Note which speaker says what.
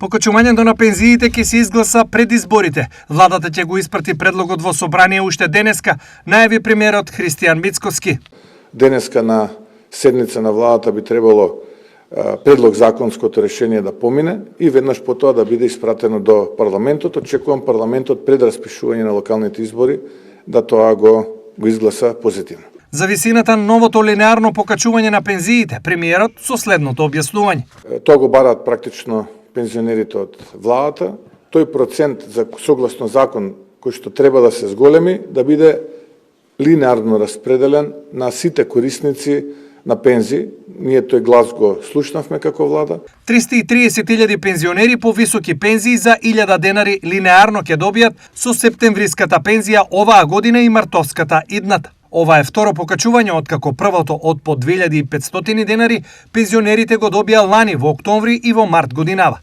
Speaker 1: Покачувањето на пензиите ќе се изгласа пред изборите. Владата ќе го испрати предлогот во собрание уште денеска, најави премиерот Христијан Мицкоски.
Speaker 2: Денеска на седница на владата би требало предлог законското решение да помине и веднаш по тоа да биде испратено до парламентот. Очекувам парламентот пред распишување на локалните избори да тоа го изгласа позитивно.
Speaker 1: За висината на новото линеарно покачување на пензиите, премиерот со следното објаснување.
Speaker 2: Тоа го бараат практично пензионерите од владата. Тој процент за согласно закон кој што треба да се зголеми, да биде линеарно распределен на сите корисници на пензии. Ние тој глас го слушнавме како влада.
Speaker 1: 330.000 пензионери по високи пензии за 1000 денари линеарно ќе добијат со септемвриската пензија оваа година и мартовската идната. Ова е второ покачување откако првото од по 2500 денари пензионерите го добија лани во октомври и во март годинава.